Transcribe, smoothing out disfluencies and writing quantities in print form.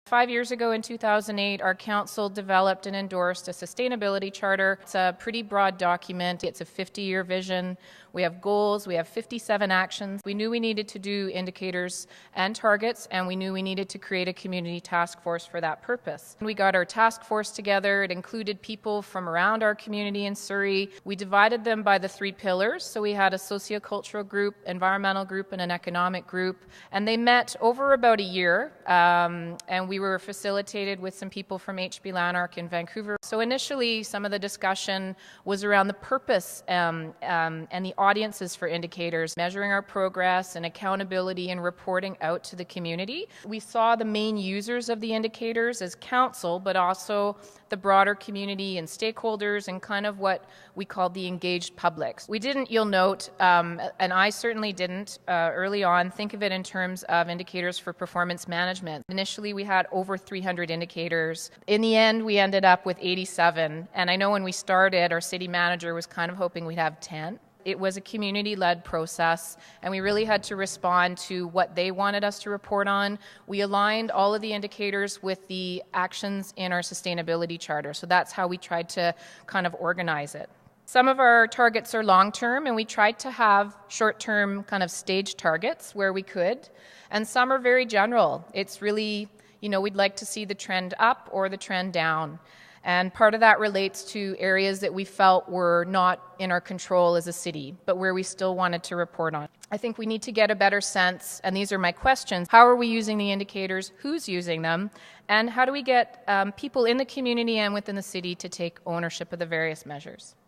5 years ago in 2008, our council developed and endorsed a sustainability charter. It's a pretty broad document. It's a 50-year vision. We have goals. We have 57 actions. We knew we needed to do indicators and targets, and we knew we needed to create a community task force for that purpose. We got our task force together. It included people from around our community in Surrey. We divided them by the 3 pillars. So we had a sociocultural group, environmental group, and an economic group. And they met over about a year, and we were facilitated with some people from HB Lanark in Vancouver. So initially, some of the discussion was around the purpose and the audiences for indicators, measuring our progress and accountability and reporting out to the community. We saw the main users of the indicators as council, but also the broader community and stakeholders and kind of what we called the engaged public. We didn't, you'll note, and I certainly didn't early on, think of it in terms of indicators for performance management. Initially, we had over 300 indicators. In the end, we ended up with 87. And I know when we started, our city manager was kind of hoping we'd have 10. It was a community-led process, and we really had to respond to what they wanted us to report on. We aligned all of the indicators with the actions in our sustainability charter, so that's how we tried to kind of organize it. Some of our targets are long-term, and we tried to have short-term kind of stage targets where we could, and some are very general. It's really, we'd like to see the trend up or the trend down. And part of that relates to areas that we felt were not in our control as a city, but where we still wanted to report on. I think we need to get a better sense, and these are my questions. How are we using the indicators? Who's using them? And how do we get people in the community and within the city to take ownership of the various measures?